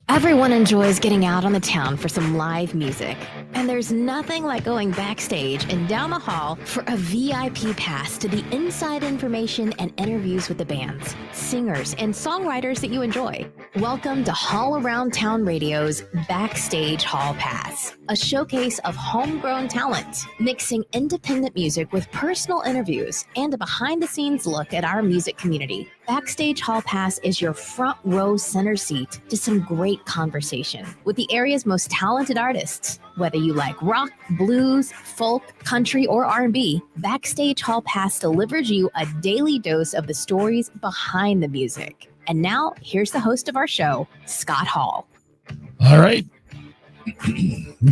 Everyone enjoys getting out on the town for some live music. And there's nothing like going backstage and down the hall for a VIP pass to the inside information and interviews with the bands, singers, and songwriters that you enjoy. Welcome to Hall Around Town Radio's Backstage Hall Pass, a showcase of homegrown talent, mixing independent music with personal interviews and a behind-the-scenes look at our music community. Backstage Hall Pass is your front row center seat to some great conversation with the area's most talented artists. Whether you like rock, blues, folk, country, or R&B, Backstage Hall Pass delivers you a daily dose of the stories behind the music. And now, here's the host of our show, Scott Hall. All right.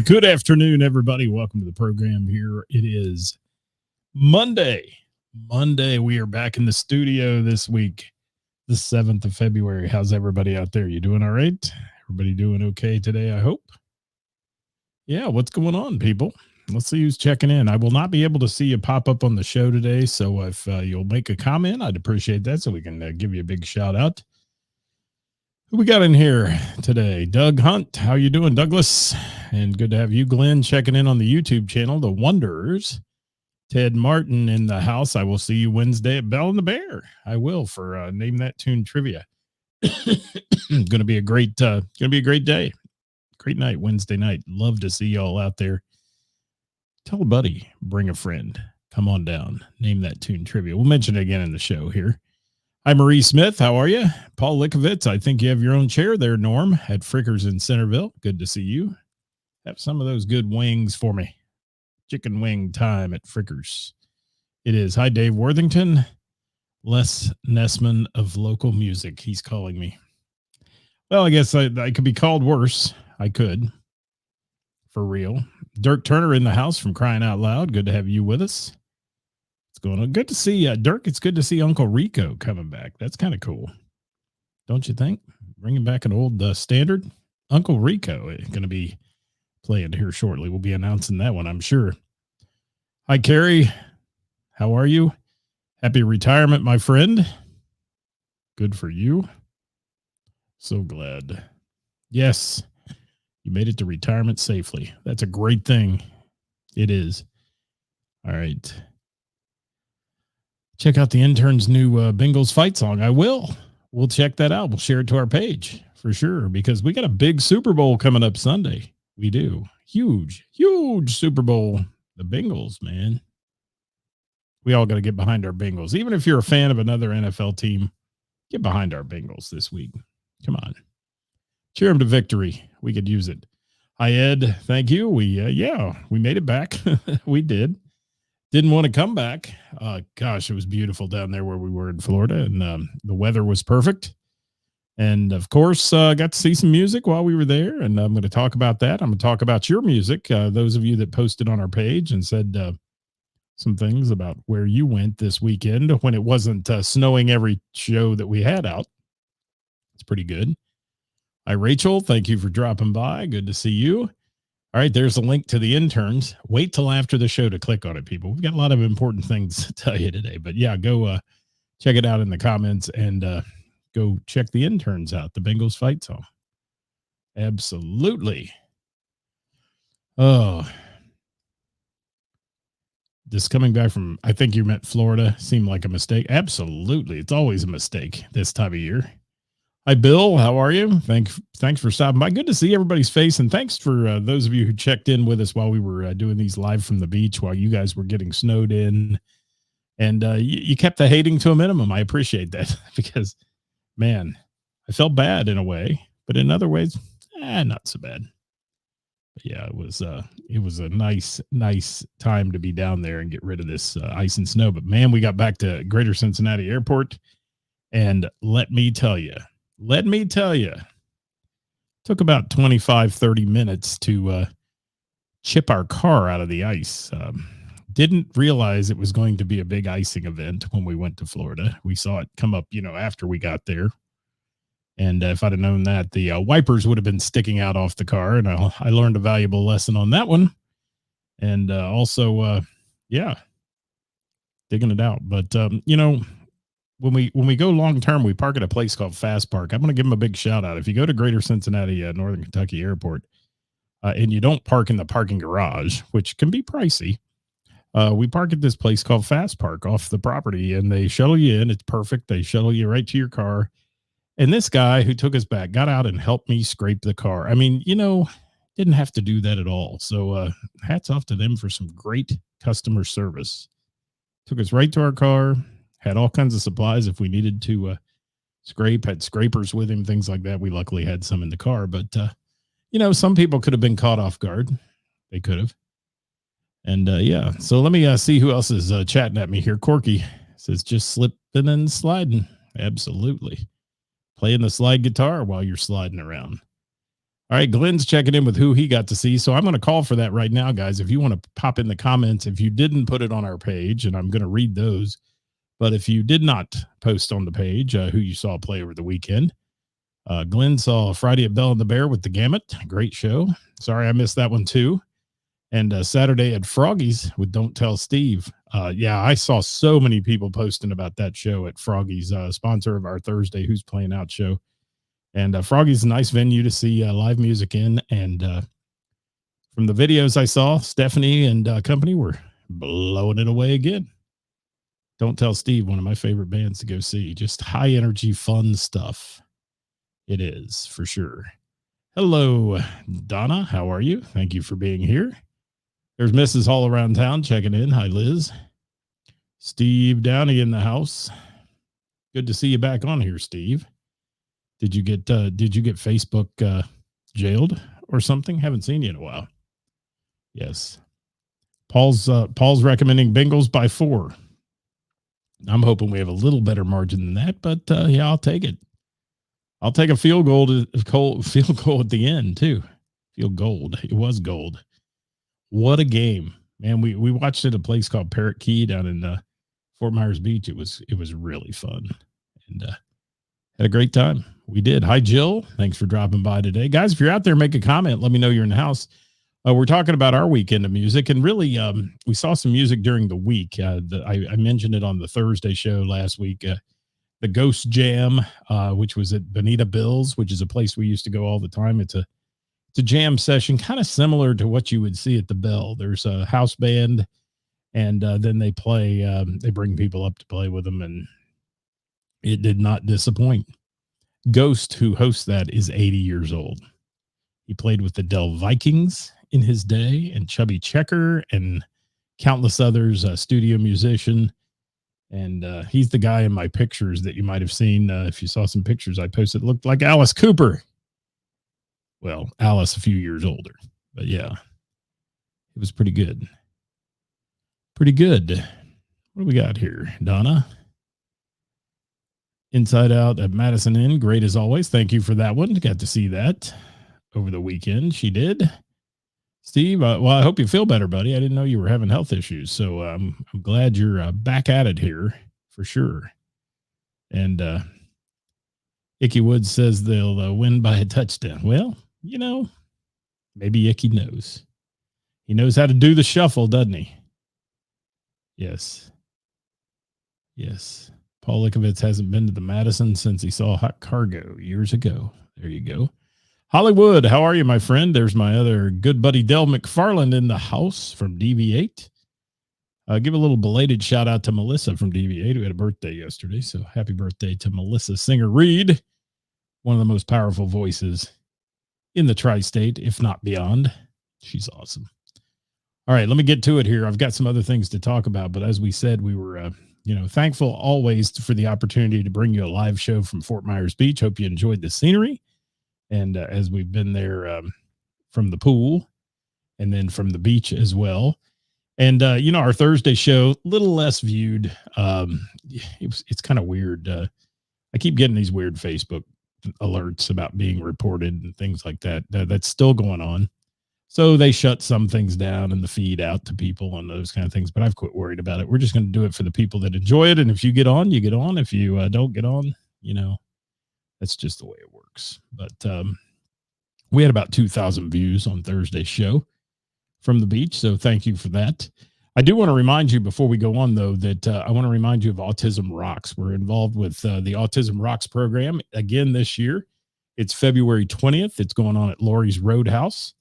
Good afternoon, everybody. Welcome to the program here. It is Monday. We are back in the studio this week, the 7th of February. How's everybody out there? You doing all right? Everybody doing okay today, I hope? Yeah, what's going on, people? Let's see who's checking in. I will not be able to see you pop up on the show today, so if you'll make a comment, I'd appreciate that so we can give you a big shout out. Who we got in here today? Doug Hunt. How you doing, Douglas? And good to have you, Glenn, checking in on the YouTube channel, The Wanderers. Ted Martin in the house. I will see you Wednesday at Bell and the Bear. I will for Name That Tune trivia. Going to be a great day. Great night, Wednesday night. Love to see y'all out there. Tell a buddy, bring a friend. Come on down. Name That Tune trivia. We'll mention it again in the show here. Hi, Marie Smith. How are you? Paul Likovitz. I think you have your own chair there, Norm, at Frickers in Centerville. Good to see you. Have some of those good wings for me. Chicken wing time at Frickers. It is. Hi, Dave Worthington. Les Nessman of Local Music. He's calling me. Well, I guess I could be called worse. I could. For real. Dirk Turner in the house from Crying Out Loud. Good to have you with us. What's going on? Good to see Dirk. It's good to see Uncle Rico coming back. That's kind of cool. Don't you think? Bringing back an old standard. Uncle Rico is going to be playing here shortly. We'll be announcing that one, I'm sure. Hi, Carrie. How are you? Happy retirement, my friend. Good for you. So glad. Yes, you made it to retirement safely. That's a great thing. It is. All right. Check out the intern's new Bengals fight song. I will. We'll check that out. We'll share it to our page for sure because we got a big Super Bowl coming up Sunday. We do. Huge Super Bowl. The Bengals, man. We all got to get behind our Bengals. Even if you're a fan of another NFL team, get behind our Bengals this week. Come on. Cheer them to victory. We could use it. Hi, Ed. Thank you. We made it back. We did. Didn't want to come back. Gosh, it was beautiful down there where we were in Florida, and the weather was perfect. And, of course, got to see some music while we were there, and I'm going to talk about that. I'm going to talk about your music, those of you that posted on our page and said some things about where you went this weekend when it wasn't snowing every show that we had out. It's pretty good. Hi, Rachel. Thank you for dropping by. Good to see you. All right, there's a link to the interns. Wait till after the show to click on it, people. We've got a lot of important things to tell you today. But, yeah, go check it out in the comments and go check the interns out, the Bengals fight song. Absolutely. Oh. Just coming back from, I think you meant Florida, seemed like a mistake. Absolutely. It's always a mistake this time of year. Hi, Bill. How are you? Thanks for stopping by. Good to see everybody's face. And thanks for those of you who checked in with us while we were doing these live from the beach while you guys were getting snowed in. And you kept the hating to a minimum. I appreciate that because, man, I felt bad in a way, but in other ways, not so bad. But yeah, it was a nice time to be down there and get rid of this ice and snow. But man, we got back to Greater Cincinnati Airport, and let me tell you, took about 25-30 minutes to chip our car out of the ice. Didn't realize it was going to be a big icing event when we went to Florida. We saw it come up, after we got there. And if I'd have known that, the wipers would have been sticking out off the car. And I learned a valuable lesson on that one. And also, digging it out. But, when we go long term, we park at a place called Fast Park. I'm going to give them a big shout out. If you go to Greater Cincinnati, Northern Kentucky Airport, and you don't park in the parking garage, which can be pricey, we park at this place called Fast Park off the property, and they shuttle you in. It's perfect. They shuttle you right to your car. And this guy who took us back got out and helped me scrape the car. I mean, didn't have to do that at all. So hats off to them for some great customer service. Took us right to our car, had all kinds of supplies if we needed to scrape, had scrapers with him, things like that. We luckily had some in the car, but some people could have been caught off guard. They could have. And yeah, so let me see who else is chatting at me here. Corky says just slipping and sliding. Absolutely. Playing the slide guitar while you're sliding around. All right, Glenn's checking in with who he got to see. So I'm going to call for that right now, guys. If you want to pop in the comments, if you didn't put it on our page, and I'm going to read those, but if you did not post on the page who you saw play over the weekend, Glenn saw Friday at Bell and the Bear with the Gamut. Great show. Sorry, I missed that one too. And Saturday at Froggy's with Don't Tell Steve. Yeah, I saw so many people posting about that show at Froggy's, sponsor of our Thursday Who's Playing Out show. And Froggy's a nice venue to see live music in. And from the videos I saw, Stephanie and company were blowing it away again. Don't Tell Steve, one of my favorite bands to go see. Just high energy, fun stuff. It is, for sure. Hello, Donna. How are you? Thank you for being here. There's Mrs. All Around Town checking in. Hi, Liz. Steve Downey in the house. Good to see you back on here, Steve. Did you get Facebook jailed or something? Haven't seen you in a while. Yes. Paul's recommending Bengals by 4. I'm hoping we have a little better margin than that, but yeah, I'll take it. I'll take a field goal at the end too. Field gold. It was gold. What a game, man. We watched it at a place called Parrot Key down in Fort Myers Beach. It was really fun, and had a great time. We did. Hi, Jill. Thanks for dropping by today. Guys, if you're out there, make a comment. Let me know you're in the house. We're talking about our weekend of music, and really, we saw some music during the week. I mentioned it on the Thursday show last week. The Ghost Jam, which was at Bonita Bill's, which is a place we used to go all the time. It's a jam session, kind of similar to what you would see at the Bell. There's a house band, and then they play. They bring people up to play with them, and it did not disappoint. Ghost, who hosts that, is 80 years old. He played with the Dell Vikings in his day, and Chubby Checker, and countless others. Studio musician. And he's the guy in my pictures that you might have seen. If you saw some pictures I posted, it looked like Alice Cooper. Well, Alice a few years older. But yeah, it was pretty good. Pretty good. What do we got here, Donna? Inside Out at Madison Inn. Great as always. Thank you for that one. Got to see that over the weekend. She did. Steve, well, I hope you feel better, buddy. I didn't know you were having health issues, so I'm glad you're back at it here for sure. And Icky Woods says they'll win by a touchdown. Well, maybe Icky knows. He knows how to do the shuffle, doesn't he? Yes. Yes. Paul Likovitz hasn't been to the Madison since he saw Hot Cargo years ago. There you go. Hollywood, how are you, my friend? There's my other good buddy, Del McFarland, in the house from DV8. Give a little belated shout out to Melissa from DV8, who had a birthday yesterday. So happy birthday to Melissa Singer Reed, one of the most powerful voices in the tri-state, if not beyond. She's awesome. All right, let me get to it here. I've got some other things to talk about, but as we said, we were, thankful always for the opportunity to bring you a live show from Fort Myers Beach. Hope you enjoyed the scenery. And as we've been there from the pool and then from the beach as well. And, our Thursday show, a little less viewed. It's kind of weird. I keep getting these weird Facebook alerts about being reported and things like that. That's still going on. So they shut some things down and the feed out to people and those kind of things. But I've quit worried about it. We're just going to do it for the people that enjoy it. And if you get on, you get on. If you don't get on, that's just the way it works. But we had about 2,000 views on Thursday's show from the beach. So thank you for that. I do want to remind you before we go on, though, that I want to remind you of Autism Rocks. We're involved with the Autism Rocks program again this year. It's February 20th. It's going on at Laurie's Roadhouse.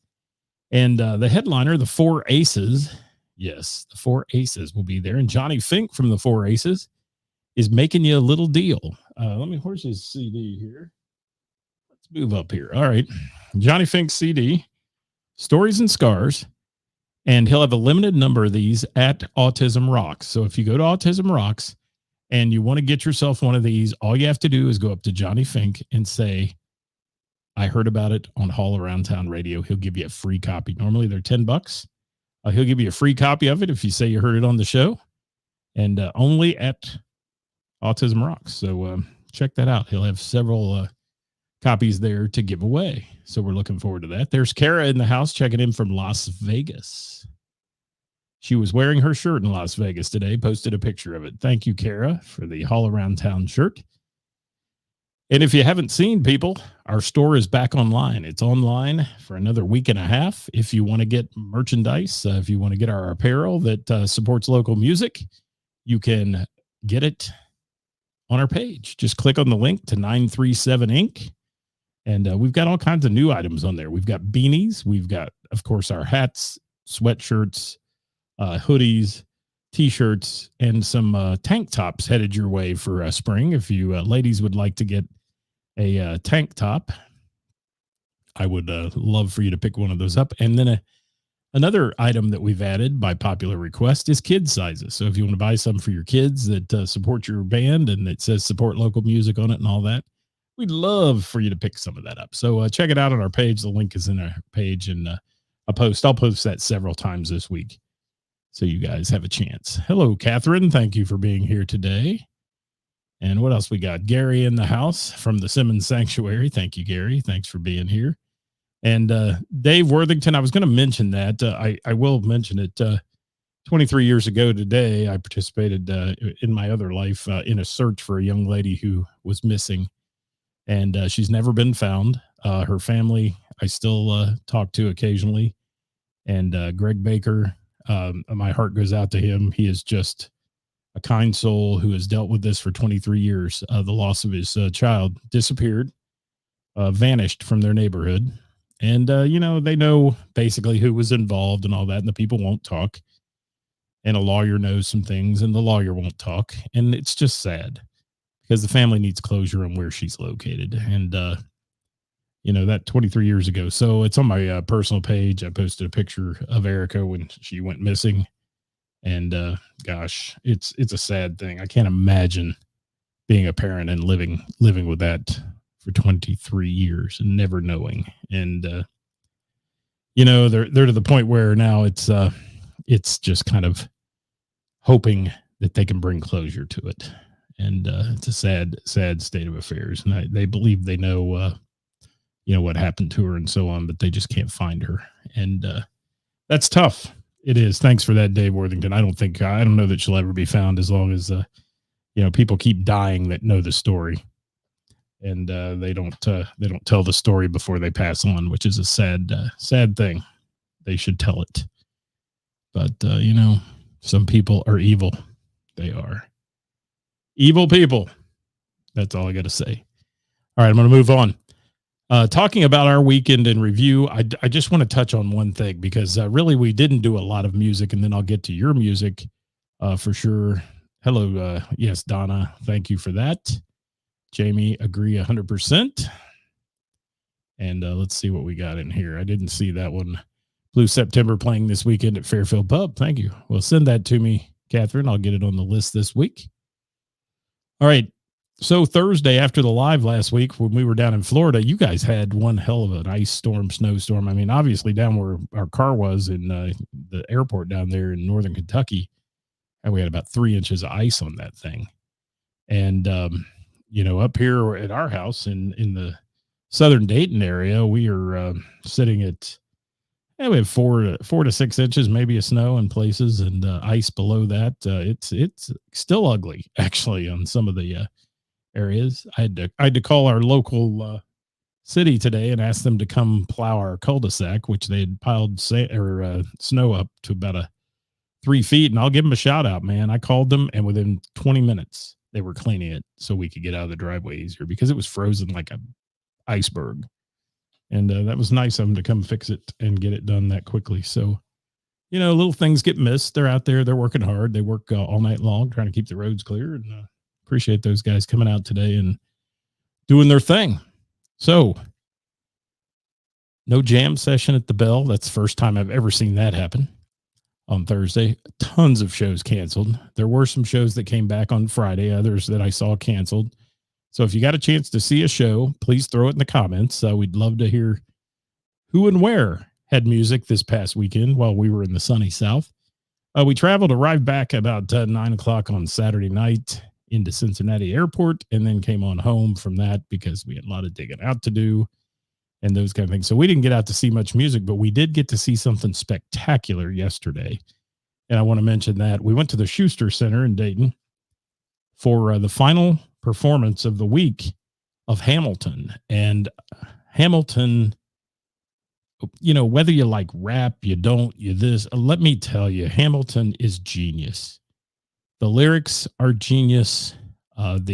And the headliner, the Four Aces, yes, the Four Aces will be there. And Johnny Fink from the Four Aces is making you a little deal. Where's his CD here? Let's move up here. All right. Johnny Fink's CD, Stories and Scars. And he'll have a limited number of these at Autism Rocks. So if you go to Autism Rocks and you want to get yourself one of these, all you have to do is go up to Johnny Fink and say, I heard about it on Hall Around Town Radio. He'll give you a free copy. Normally they're $10. He'll give you a free copy of it if you say you heard it on the show, and only at Autism Rocks. So check that out. He'll have several copies there to give away. So we're looking forward to that. There's Kara in the house checking in from Las Vegas. She was wearing her shirt in Las Vegas today, posted a picture of it. Thank you, Kara, for the Hall Around Town shirt. And if you haven't seen, people, our store is back online. It's online for another week and a half. If you want to get merchandise, if you want to get our apparel that supports local music, you can get it on our page. Just click on the link to 937 Inc. And we've got all kinds of new items on there. We've got beanies. We've got, of course, our hats, sweatshirts, hoodies, T-shirts, and some tank tops headed your way for spring. If you ladies would like to get a tank top, I would love for you to pick one of those up. And then another item that we've added by popular request is kid sizes. So if you want to buy some for your kids that support your band and it says support local music on it and all that, we'd love for you to pick some of that up. So check it out on our page. The link is in our page, and I'll post that several times this week, so you guys have a chance. Hello, Catherine. Thank you for being here today. And what else we got? Gary in the house from the Simmons Sanctuary. Thank you, Gary. Thanks for being here. And Dave Worthington, I was going to mention that. I will mention it. 23 years ago today, I participated in my other life in a search for a young lady who was missing. And she's never been found. Her family, I still talk to occasionally. And Greg Baker, my heart goes out to him. He is just a kind soul who has dealt with this for 23 years. The loss of his child, disappeared, vanished from their neighborhood. And, they know basically who was involved and all that. And the people won't talk. And a lawyer knows some things and the lawyer won't talk. And it's just sad, because the family needs closure on where she's located. And, that 23 years ago. So it's on my personal page. I posted a picture of Erica when she went missing. And gosh, it's a sad thing. I can't imagine being a parent and living with that for 23 years and never knowing. And, they're to the point where now it's just kind of hoping that they can bring closure to it. And it's a sad state of affairs. And they believe they know, what happened to her and so on, but they just can't find her. And that's tough. It is. Thanks for that, Dave Worthington. I don't know that she'll ever be found, as long as, people keep dying that know the story. And they don't tell the story before they pass on, which is a sad thing. They should tell it. But, some people are evil. They are evil people. That's all I got to say. All right, I'm going to move on. Talking about our weekend in review, I just want to touch on one thing, because really we didn't do a lot of music, and then I'll get to your music for sure. Hello. Yes, Donna. Thank you for that. Jamie, agree 100%. And let's see what we got in here. I didn't see that one. Blue September playing this weekend at Fairfield Pub. Thank you. Well, send that to me, Catherine. I'll get it on the list this week. All right. So Thursday, after the live last week, when we were down in Florida, you guys had one hell of an ice storm, snowstorm. I mean, obviously down where our car was in the airport down there in northern Kentucky, and we had about 3 inches of ice on that thing. And, up here at our house in the southern Dayton area, we are sitting at, we have 4 to 6 inches, maybe, of snow in places, and ice below that. It's still ugly, actually, on some of the areas. I had to call our local city today and ask them to come plow our cul-de-sac, which they had piled snow up to about a 3 feet, and I'll give them a shout out, man. I called them, and within 20 minutes, they were cleaning it so we could get out of the driveway easier because it was frozen like a iceberg. And that was nice of them to come fix it and get it done that quickly. So, little things get missed. They're out there. They're working hard. They work all night long trying to keep the roads clear. And appreciate those guys coming out today and doing their thing. So, no jam session at the Bell. That's the first time I've ever seen that happen on Thursday. Tons of shows canceled. There were some shows that came back on Friday, others that I saw canceled. So if you got a chance to see a show, please throw it in the comments. We'd love to hear who and where had music this past weekend while we were in the sunny South. We arrived back about 9 o'clock on Saturday night into Cincinnati Airport, and then came on home from that because we had a lot of digging out to do and those kind of things. So we didn't get out to see much music, but we did get to see something spectacular yesterday. And I want to mention that we went to the Schuster Center in Dayton for the final performance of the week of Hamilton. And Hamilton, whether you like rap, you don't, you this, let me tell you, Hamilton is genius. The lyrics are genius. No,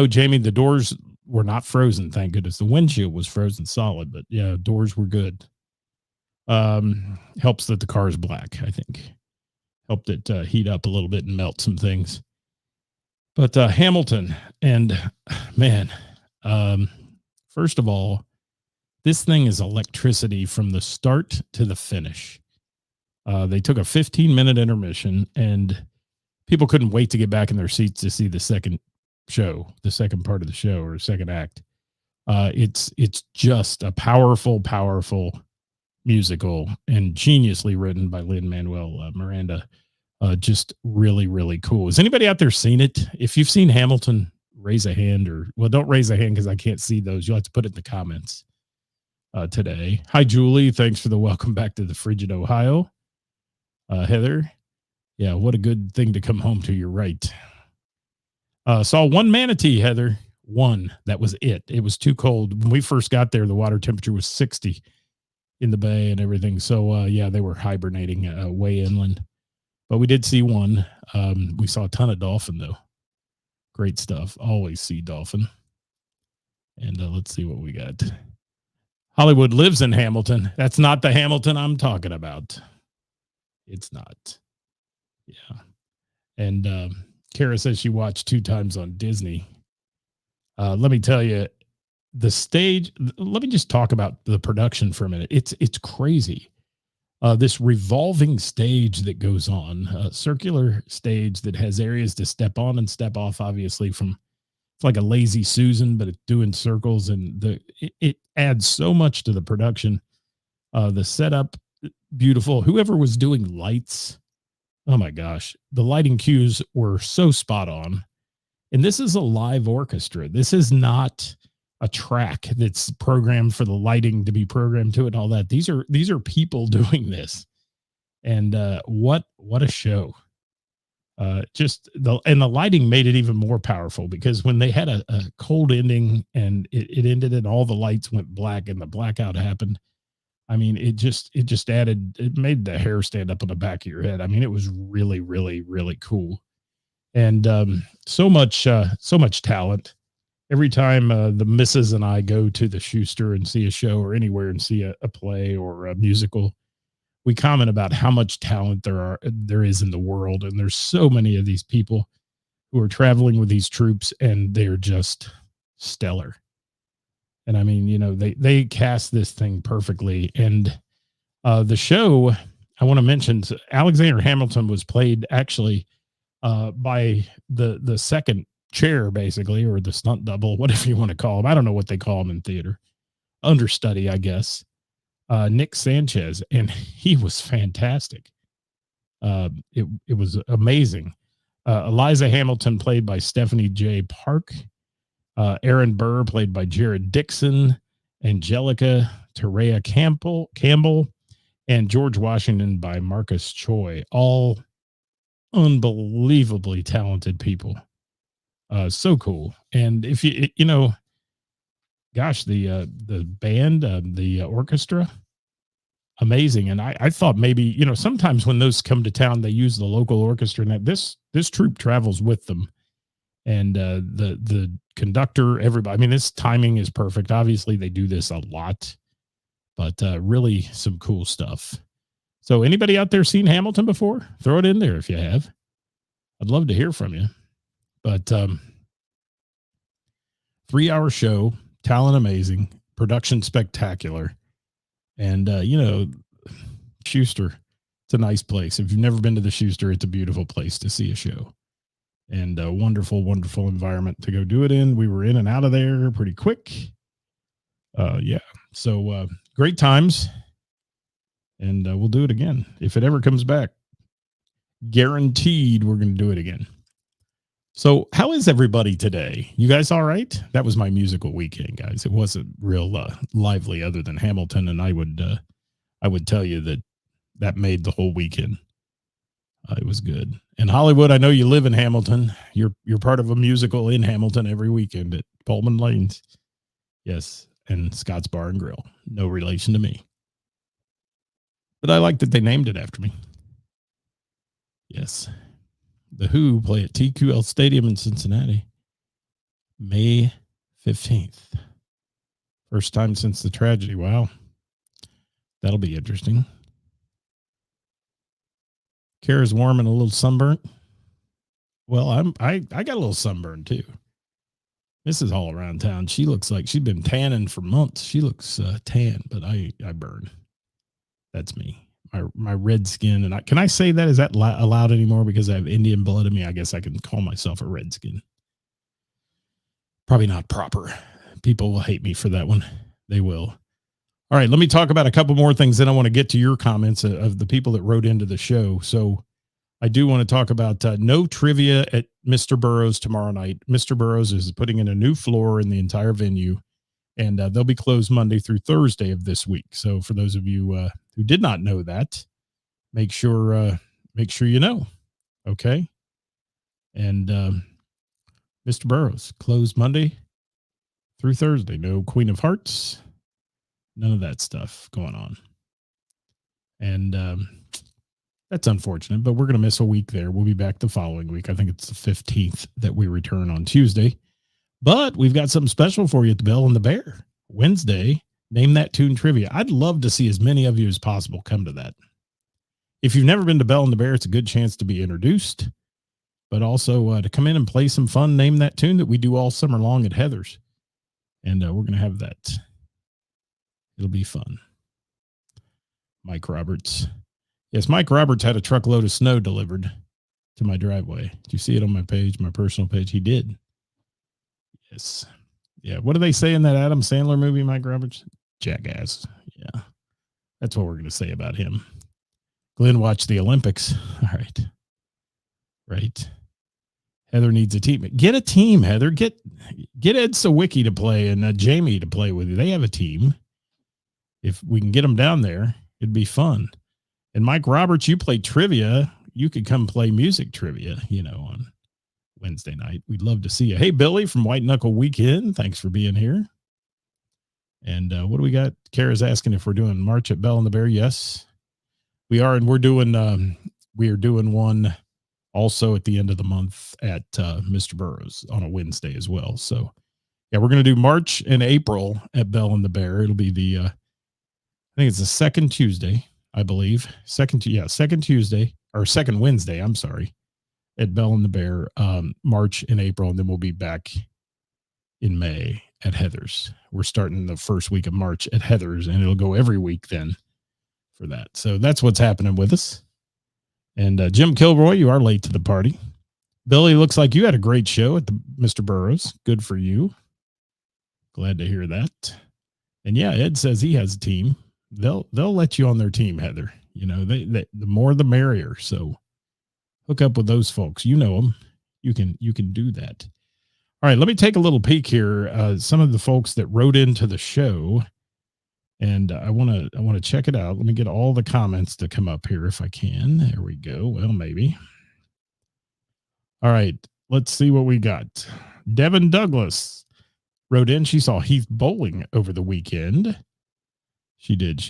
Jamie, the doors were not frozen. Thank goodness. The windshield was frozen solid, but yeah, doors were good. Helps that the car is black, I think. Helped it heat up a little bit and melt some things. But Hamilton, and man, first of all, this thing is electricity from the start to the finish. They took a 15-minute intermission, and people couldn't wait to get back in their seats to see the second part of the show, or second act. It's just a powerful, powerful musical, and geniusly written by Lin-Manuel Miranda. Just really, really cool. Has anybody out there seen it? If you've seen Hamilton, raise a hand, don't raise a hand because I can't see those. You'll have to put it in the comments today. Hi, Julie. Thanks for the welcome back to the frigid Ohio. Heather. Yeah, what a good thing to come home to. You're right. Saw one manatee, Heather. One. That was it. It was too cold. When we first got there, the water temperature was 60 in the bay and everything. So, yeah, they were hibernating way inland. But we did see one. We saw a ton of dolphin, though. Great stuff. Always see dolphin. And let's see what we got. Hollywood lives in Hamilton. That's not the Hamilton I'm talking about. It's not. Yeah. And Kara says she watched 2 times on Disney. Let me tell you, the stage, let me just talk about the production for a minute. It's crazy. This revolving stage that goes on, a circular stage that has areas to step on and step off, obviously, it's like a lazy Susan, but it's doing circles, and it adds so much to the production. The setup, beautiful. Whoever was doing lights, oh my gosh, the lighting cues were so spot on. And this is a live orchestra. This is not a track that's programmed for the lighting to be programmed to it and all that. These are people doing this. And what a show. The lighting made it even more powerful, because when they had a cold ending and it ended and all the lights went black and the blackout happened, I mean, it made the hair stand up on the back of your head. I mean, it was really, really, really cool. And so much talent. Every time the missus and I go to the Schuster and see a show, or anywhere and see a play or a musical, we comment about how much talent there is in the world. And there's so many of these people who are traveling with these troops, and they're just stellar. And I mean, they cast this thing perfectly. And the show, I want to mention, Alexander Hamilton was played actually by the second chair, basically, or the stunt double, whatever you want to call him. I don't know what they call him in theater. Understudy, I guess. Nick Sanchez, and he was fantastic. It was amazing. Eliza Hamilton, played by Stephanie J. Park. Aaron Burr, played by Jared Dixon. Angelica Terea Campbell, and George Washington by Marcus Choi. All unbelievably talented people. So cool. And if gosh, the band, the orchestra, amazing. And I thought maybe, you know, sometimes when those come to town, they use the local orchestra, and that this troupe travels with them. And the conductor, everybody, I mean, this timing is perfect. Obviously, they do this a lot, but really some cool stuff. So anybody out there seen Hamilton before? Throw it in there if you have. I'd love to hear from you. But 3-hour show, talent amazing, production spectacular. And, you know, Schuster, it's a nice place. If you've never been to the Schuster, it's a beautiful place to see a show. And a wonderful, wonderful environment to go do it in. We were in and out of there pretty quick. Yeah. So great times. And we'll do it again. If it ever comes back, guaranteed we're going to do it again. So how is everybody today? You guys all right? That was my musical weekend, guys. It wasn't real lively other than Hamilton. And I would tell you that made the whole weekend. It was good. And Hollywood, I know you live in Hamilton. You're part of a musical in Hamilton every weekend at Pullman Lanes. Yes. And Scott's Bar and Grill. No relation to me. But I like that they named it after me. Yes. The Who play at TQL Stadium in Cincinnati, May 15th. First time since the tragedy. Wow. That'll be interesting. Kara's warm and a little sunburnt. Well, I got a little sunburn too. This is all around town. She looks like she's been tanning for months. She looks tan, but I burn. That's me. My red skin. And can I say that? Is that allowed anymore? Because I have Indian blood in me. I guess I can call myself a red skin. Probably not proper. People will hate me for that one. They will. All right. Let me talk about a couple more things. Then I want to get to your comments of the people that wrote into the show. So I do want to talk about no trivia at Mr. Burroughs tomorrow night. Mr. Burroughs is putting in a new floor in the entire venue. And they'll be closed Monday through Thursday of this week. So for those of you who did not know that, make sure you know. Okay. And Mr. Burroughs closed Monday through Thursday. No Queen of Hearts. None of that stuff going on. And that's unfortunate, but we're going to miss a week there. We'll be back the following week. I think it's the 15th that we return on Tuesday. But we've got something special for you at the Bell and the Bear. Wednesday, Name That Tune Trivia. I'd love to see as many of you as possible come to that. If you've never been to Bell and the Bear, it's a good chance to be introduced, but also to come in and play some fun Name That Tune that we do all summer long at Heather's. And we're going to have that. It'll be fun. Mike Roberts. Yes, Mike Roberts had a truckload of snow delivered to my driveway. Did you see it on my page, my personal page? He did. Yes. Yeah. What do they say in that Adam Sandler movie, Mike Roberts? Jackass. Yeah. That's what we're going to say about him. Glenn watched the Olympics. All right. Right. Heather needs a team. Get a team, Heather. Get Ed Sawicki to play and Jamie to play with you. They have a team. If we can get them down there, it'd be fun. And Mike Roberts, you play trivia. You could come play music trivia, on Wednesday night. We'd love to see you. Hey, Billy from White Knuckle Weekend. Thanks for being here. And what do we got? Kara's asking if we're doing March at Bell and the Bear. Yes, we are. And we are doing one also at the end of the month at Mr. Burroughs on a Wednesday as well. So yeah, we're going to do March and April at Bell and the Bear. It'll be the, I think it's the second Tuesday, I believe. Second Tuesday or second Wednesday. I'm sorry. At Bell and the Bear, March and April, and then we'll be back in May at Heather's. We're starting the first week of March at Heather's, and it'll go every week then for that. So that's what's happening with us. And Jim Kilroy, you are late to the party. Billy, looks like you had a great show at the Mr. Burroughs. Good for you. Glad to hear that. And yeah, Ed says he has a team. They'll let you on their team, Heather. The more the merrier. So hook up with those folks. You know them. You can do that. All right, let me take a little peek here. Some of the folks that wrote into the show, and I want to check it out. Let me get all the comments to come up here if I can. There we go. Well, maybe. All right, let's see what we got. Devin Douglas wrote in. She saw Heath bowling over the weekend. She did.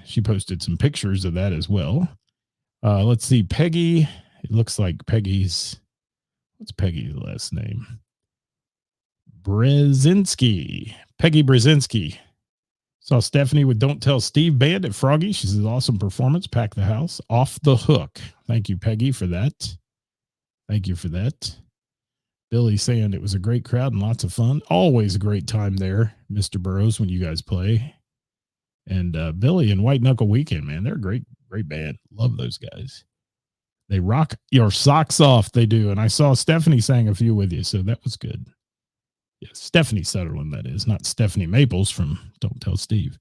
She posted some pictures of that as well. Let's see. Peggy. It looks like Peggy's. What's Peggy's last name? Brzezinski. Peggy Brzezinski. Saw Stephanie with Don't Tell Steve band at Froggy. She says, awesome performance. Pack the house. Off the hook. Thank you, Peggy, for that. Thank you for that. Billy saying it was a great crowd and lots of fun. Always a great time there, Mr. Burrows, when you guys play. And Billy and White Knuckle Weekend, man, they're a great band. Love those guys. They rock your socks off. They do. And I saw Stephanie sang a few with you, so that was good. Yes, Stephanie Sutherland, that is, not Stephanie Maples from Don't Tell Steve.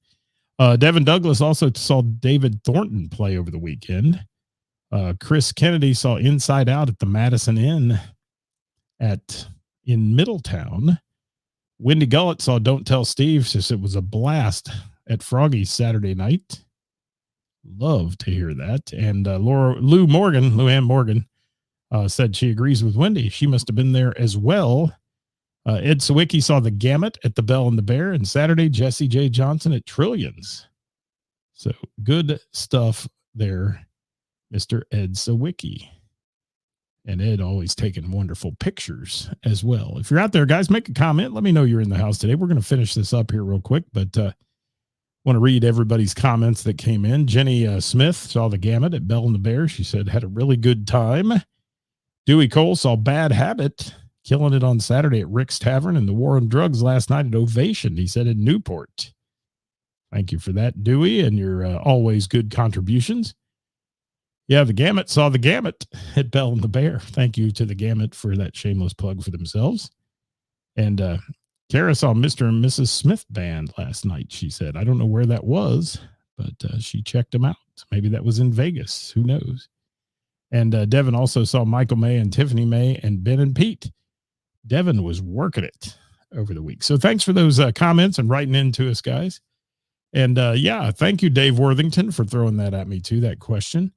Devin Douglas also saw David Thornton play over the weekend. Chris Kennedy saw Inside Out at the Madison Inn in Middletown. Wendy Gullett saw Don't Tell Steve, says it was a blast at Froggy's Saturday night. Love to hear that. And Luann Morgan said she agrees with Wendy. She must have been there as well. Ed Sawicki saw the Gamut at the Bell and the Bear, and Saturday, Jesse J. Johnson at Trillions. So good stuff there, Mr. Ed Sawicki. And Ed always taking wonderful pictures as well. If you're out there, guys, make a comment. Let me know you're in the house today. We're going to finish this up here real quick, but want to read everybody's comments that came in. Jenny Smith saw the Gamut at Bell and the Bear. She said, had a really good time. Dewey Cole saw Bad Habit, killing it on Saturday at Rick's Tavern, and the War on Drugs last night at Ovation, he said, in Newport. Thank you for that, Dewey, and your always good contributions. Yeah, the Gamut saw the Gamut at Bell and the Bear. Thank you to the Gamut for that shameless plug for themselves. And Kara saw Mr. and Mrs. Smith band last night, she said. I don't know where that was, but she checked them out. Maybe that was in Vegas. Who knows? And Devin also saw Michael May and Tiffany May and Ben and Pete. Devin was working it over the week. So thanks for those comments and writing into us, guys. And yeah, thank you, Dave Worthington, for throwing that at me too, that question.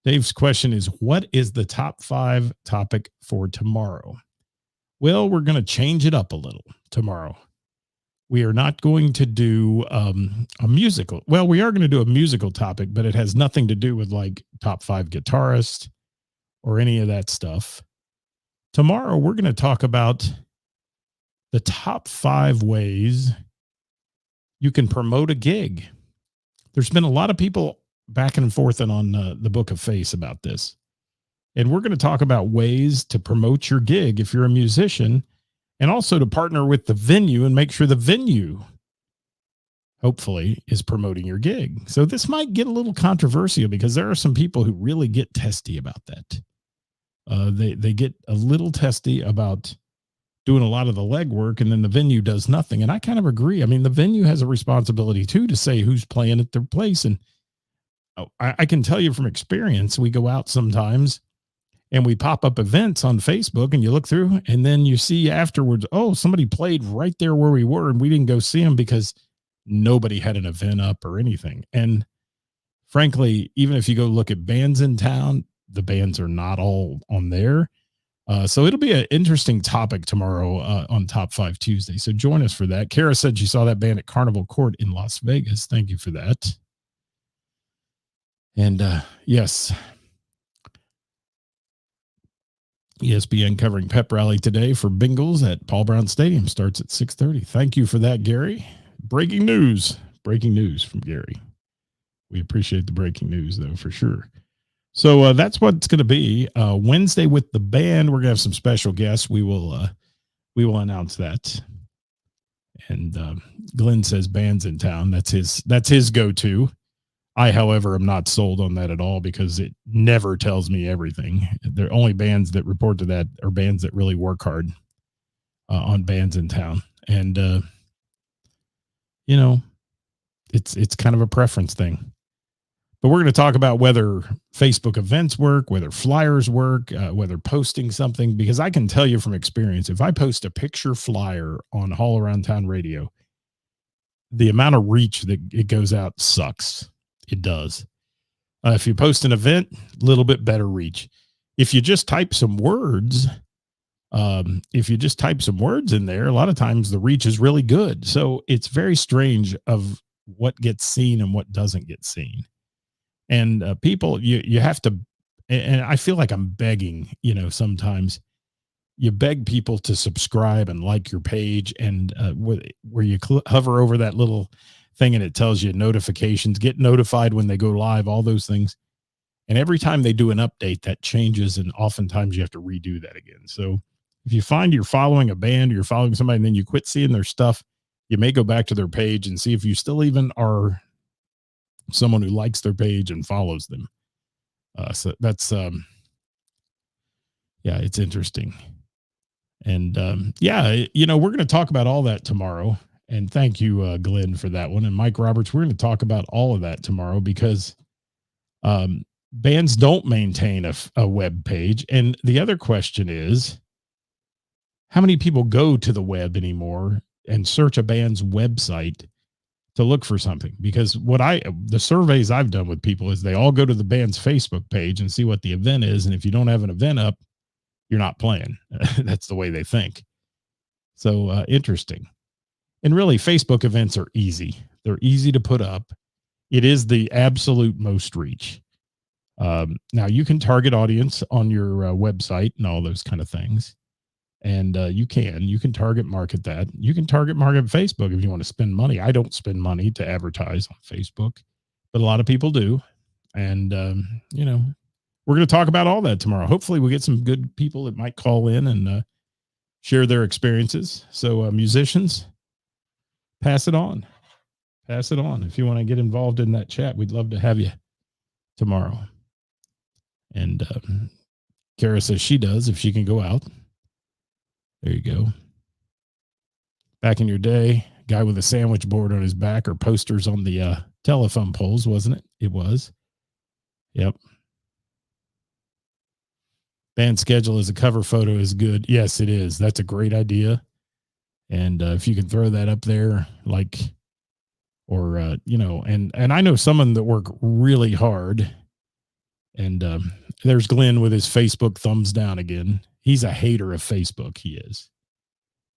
Dave's question is, what is the top 5 topic for tomorrow? Well, we're going to change it up a little tomorrow. We are not going to do a musical. Well, we are going to do a musical topic, but it has nothing to do with like top 5 guitarists or any of that stuff. Tomorrow, we're going to talk about the top 5 ways you can promote a gig. There's been a lot of people back and forth and on the Book of Face about this. And we're going to talk about ways to promote your gig if you're a musician, and also to partner with the venue and make sure the venue, hopefully, is promoting your gig. So this might get a little controversial because there are some people who really get testy about that. They get a little testy about doing a lot of the legwork, and then the venue does nothing. And I kind of agree. I mean, the venue has a responsibility too to say who's playing at their place. And I can tell you from experience, we go out sometimes and we pop up events on Facebook, and you look through, and then you see afterwards, oh, somebody played right there where we were, and we didn't go see them because nobody had an event up or anything. And frankly, even if you go look at bands in town, the bands are not all on there. So it'll be an interesting topic tomorrow on Top 5 Tuesday. So join us for that. Kara said she saw that band at Carnival Court in Las Vegas. Thank you for that. And yes, ESPN covering pep rally today for Bengals at Paul Brown Stadium starts at 6:30. Thank you for that, Gary. Breaking news from Gary. We appreciate the breaking news, though, for sure. So that's what it's going to be. Wednesday with the band, we're going to have some special guests. We will announce that. And Glenn says bands in town. That's his go-to. I, however, am not sold on that at all because it never tells me everything. The only bands that report to that are bands that really work hard on bands in town. And, it's kind of a preference thing. But we're going to talk about whether Facebook events work, whether flyers work, whether posting something, because I can tell you from experience, if I post a picture flyer on All Around Town Radio, the amount of reach that it goes out sucks. It does. If you post an event, a little bit better reach. If you just type some words, in there, a lot of times the reach is really good. So it's very strange of what gets seen and what doesn't get seen. And people, you have to, and I feel like I'm begging, sometimes you beg people to subscribe and like your page, and where you hover over that little thing and it tells you notifications, get notified when they go live, all those things. And every time they do an update, that changes, and oftentimes you have to redo that again. So if you find you're following a band or you're following somebody and then you quit seeing their stuff, you may go back to their page and see if you still even are someone who likes their page and follows them. So that's, it's interesting. And we're going to talk about all that tomorrow. And thank you, Glenn, for that one. And Mike Roberts, we're going to talk about all of that tomorrow because bands don't maintain a web page. And the other question is, how many people go to the web anymore and search a band's website to look for something? Because the surveys I've done with people is they all go to the band's Facebook page and see what the event is. And if you don't have an event up, you're not playing. That's the way they think. So interesting. And really, Facebook events are easy. They're easy to put up. It is the absolute most reach. Now you can target audience on your website and all those kind of things. And you can target market that. You can target market Facebook if you want to spend money. I don't spend money to advertise on Facebook, but a lot of people do. And, we're going to talk about all that tomorrow. Hopefully we get some good people that might call in and share their experiences. So musicians, pass it on. Pass it on. If you want to get involved in that chat, we'd love to have you tomorrow. And Kara says she does if she can go out. There you go. Back in your day, guy with a sandwich board on his back or posters on the telephone poles, wasn't it? It was. Yep. Band schedule as a cover photo is good. Yes, it is. That's a great idea. And if you can throw that up there, and I know some of them that work really hard. And there's Glenn with his Facebook thumbs down again. He's a hater of Facebook. He is.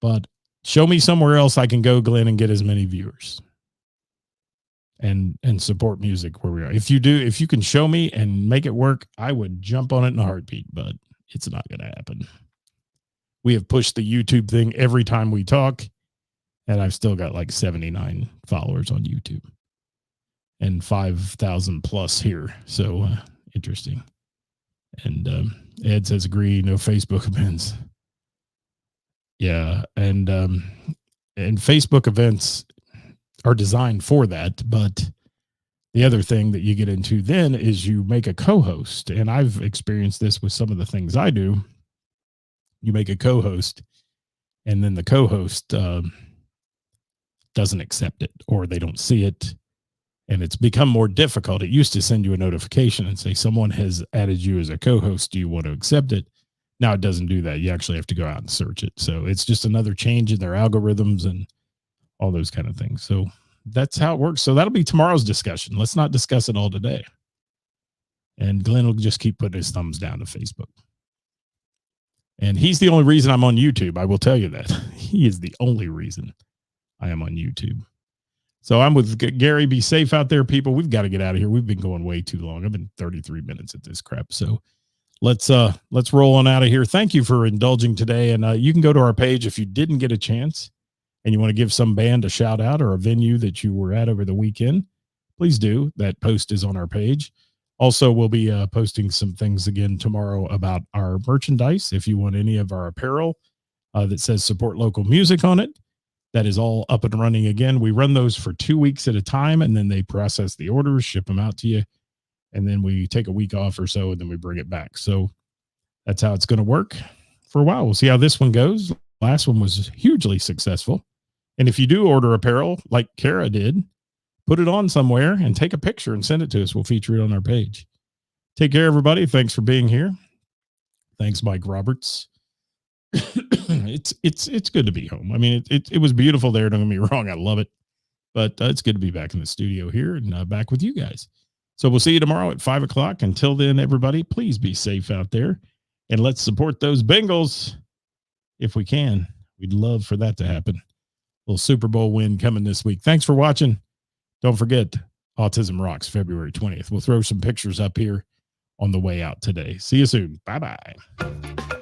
But show me somewhere else I can go, Glenn, and get as many viewers and support music where we are. If you can show me and make it work, I would jump on it in a heartbeat, but it's not going to happen. We have pushed the YouTube thing every time we talk, and I've still got like 79 followers on YouTube and 5,000 plus here. So interesting. And Ed says, agree, no Facebook events. Yeah. And Facebook events are designed for that. But the other thing that you get into then is you make a co-host. And I've experienced this with some of the things I do. You make a co-host and then the co-host doesn't accept it or they don't see it. And it's become more difficult. It used to send you a notification and say, someone has added you as a co-host. Do you want to accept it? Now it doesn't do that. You actually have to go out and search it. So it's just another change in their algorithms and all those kind of things. So that's how it works. So that'll be tomorrow's discussion. Let's not discuss it all today. And Glenn will just keep putting his thumbs down to Facebook. And he's the only reason I'm on YouTube. I will tell you that. He is the only reason I am on YouTube. So I'm with Gary. Be safe out there, people. We've got to get out of here. We've been going way too long. I've been 33 minutes at this crap. So let's roll on out of here. Thank you for indulging today. And you can go to our page if you didn't get a chance and you want to give some band a shout out or a venue that you were at over the weekend. Please do. That post is on our page. Also, we'll be posting some things again tomorrow about our merchandise. If you want any of our apparel that says support local music on it, that is all up and running again. We run those for 2 weeks at a time, and then they process the orders, ship them out to you, and then we take a week off or so, and then we bring it back. So that's how it's going to work for a while. We'll see how this one goes. Last one was hugely successful. And if you do order apparel like Kara did, put it on somewhere and take a picture and send it to us. We'll feature it on our page. Take care, everybody. Thanks for being here. Thanks, Mike Roberts. It's good to be home. I mean, it was beautiful there. Don't get me wrong. I love it, but it's good to be back in the studio here and back with you guys. So we'll see you tomorrow at 5:00. Until then, everybody, please be safe out there and let's support those Bengals if we can. We'd love for that to happen. A little Super Bowl win coming this week. Thanks for watching. Don't forget, Autism Rocks, February 20th. We'll throw some pictures up here on the way out today. See you soon. Bye-bye.